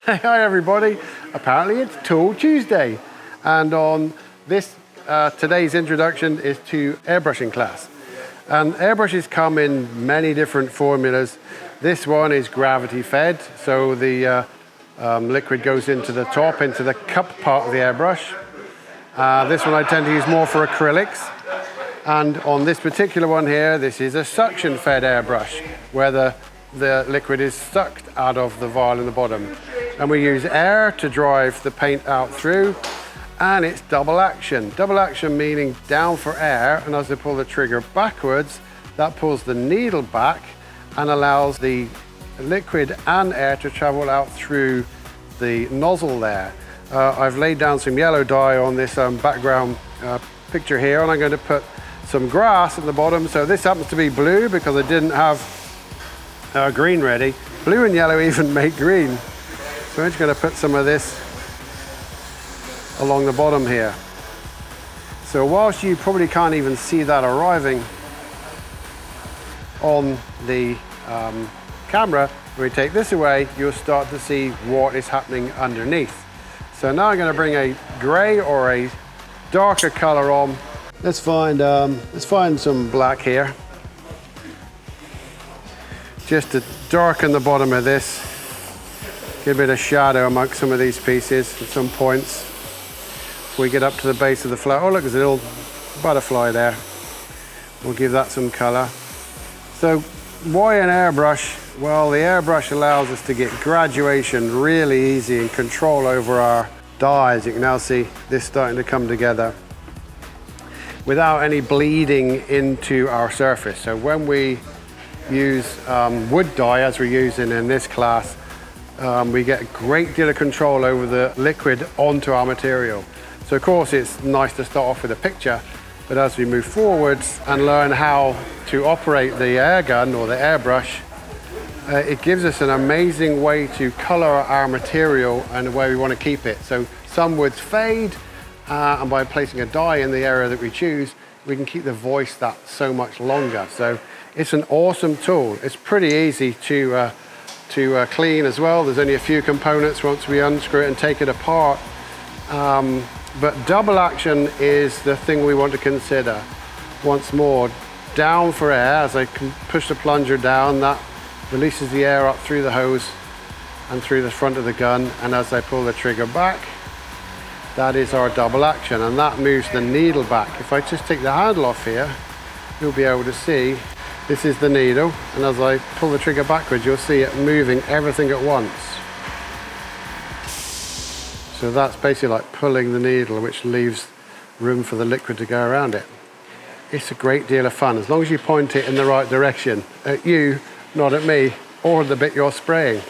Hi everybody, apparently it's Tool Tuesday, and on this today's introduction is to airbrushing class. And airbrushes come in many different formulas. This one is gravity fed, so the liquid goes into the top, into the cup part of the airbrush. This one I tend to use more for acrylics. And on this particular one here, this is a suction fed airbrush, where the liquid is sucked out of the vial in the bottom. And we use air to drive the paint out through, and it's double action. Double action meaning down for air, and as I pull the trigger backwards, that pulls the needle back and allows the liquid and air to travel out through the nozzle there. I've laid down some yellow dye on this background picture here, and I'm going to put some grass at the bottom. So this happens to be blue because I didn't have green ready. Blue and yellow even make green. So I'm just going to put some of this along the bottom here. So whilst you probably can't even see that arriving on the camera, when we take this away, you'll start to see what is happening underneath. So now I'm going to bring a grey or a darker color on. Let's find some black here, just to darken the bottom of this. Get a bit of shadow amongst some of these pieces at some points. Before we get up to the base of the flower. Oh look, there's a little butterfly there. We'll give that some color. So why an airbrush? Well, the airbrush allows us to get graduation really easy and control over our dyes. You can now see this starting to come together without any bleeding into our surface. So when we use wood dye, as we're using in this class, we get a great deal of control over the liquid onto our material. So of course it's nice to start off with a picture, but as we move forwards and learn how to operate the air gun or the airbrush, it gives us an amazing way to color our material and the way we want to keep it. So some woods fade, and by placing a dye in the area that we choose, we can keep the voice that so much longer. So it's an awesome tool. It's pretty easy to clean as well. There's only a few components once we unscrew it and take it apart. But double action is the thing we want to consider. Once more, down for air. As I can push the plunger down, that releases the air up through the hose and through the front of the gun. And as I pull the trigger back, that is our double action, and that moves the needle back. If I just take the handle off here, you'll be able to see this is the needle, and as I pull the trigger backwards, you'll see it moving everything at once. So that's basically like pulling the needle, which leaves room for the liquid to go around it. It's a great deal of fun, as long as you point it in the right direction, at you, not at me, or the bit you're spraying.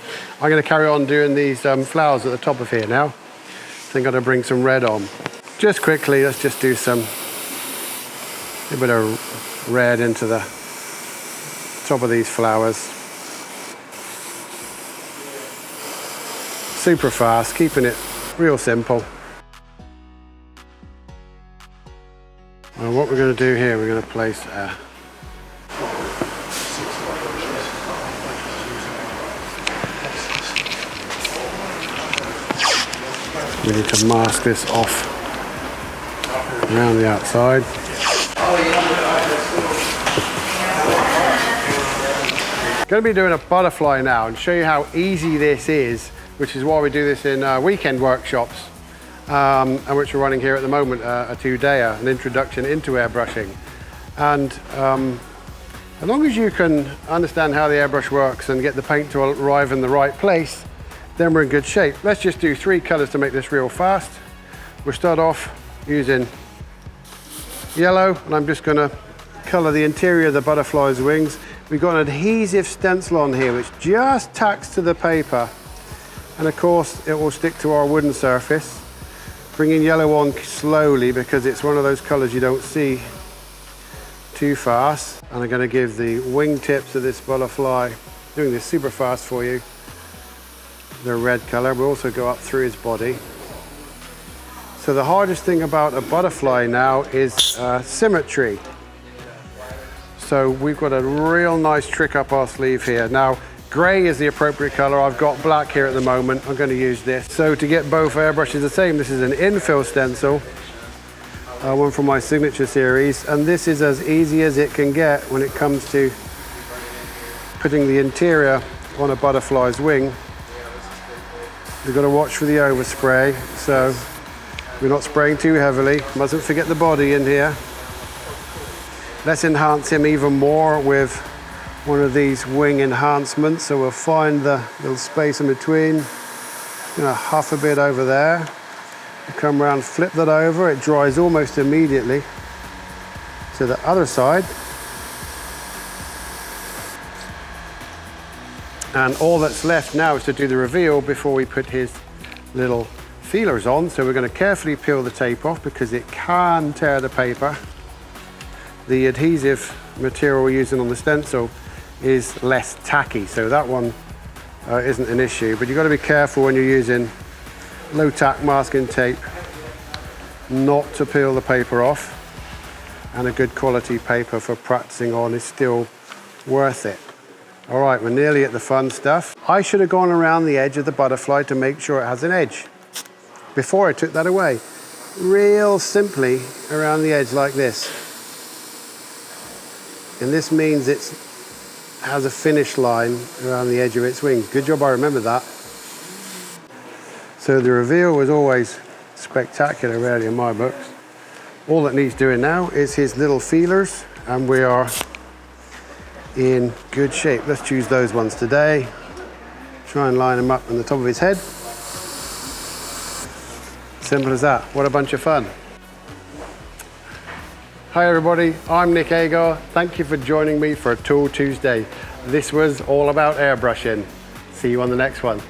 I'm going to carry on doing these flowers at the top of here now. I think I'm going to bring some red on. Just quickly, let's just do a bit of red into the top of these flowers. Super fast, keeping it real simple. And what we're going to do here, we're going to place we need to mask this off around the outside. Going to be doing a butterfly now and show you how easy this is, which is why we do this in weekend workshops, and which we're running here at the moment, a 2-dayer, an introduction into airbrushing. And as long as you can understand how the airbrush works and get the paint to arrive in the right place, then we're in good shape. Let's just do 3 colors to make this real fast. We'll start off using yellow, and I'm just gonna color the interior of the butterfly's wings. We've got an adhesive stencil on here which just tacks to the paper, and of course it will stick to our wooden surface. Bringing yellow on slowly because it's one of those colors you don't see too fast. And I'm gonna give the wingtips of this butterfly, doing this super fast for you, the red color. We'll also go up through his body. So the hardest thing about a butterfly now is symmetry. So we've got a real nice trick up our sleeve here. Now, Grey is the appropriate color. I've got black here at the moment. I'm going to use this. So to get both airbrushes the same, this is an infill stencil, one from my signature series, and this is as easy as it can get when it comes to putting the interior on a butterfly's wing. You've got to watch for the overspray, so we're not spraying too heavily. Mustn't forget the body in here. Let's enhance him even more with one of these wing enhancements. So we'll find the little space in between. Gonna huff a bit over there. Come around, flip that over. It dries almost immediately. To the other side. And all that's left now is to do the reveal before we put his little feelers on. So we're going to carefully peel the tape off because it can tear the paper. The adhesive material we're using on the stencil is less tacky, so that one isn't an issue. But you've got to be careful when you're using low tack masking tape not to peel the paper off. And a good quality paper for practicing on is still worth it. All right, we're nearly at the fun stuff. I should have gone around the edge of the butterfly to make sure it has an edge before I took that away. Real simply around the edge like this. And this means it has a finish line around the edge of its wings. Good job I remembered that. So the reveal was always spectacular really in my books. All that needs doing now is his little feelers, and we are in good shape. Let's choose those ones today. Try and line them up on the top of his head. Simple as that. What a bunch of fun. Hi everybody, I'm Nick Agar. Thank you for joining me for Tool Tuesday. This was all about airbrushing. See you on the next one.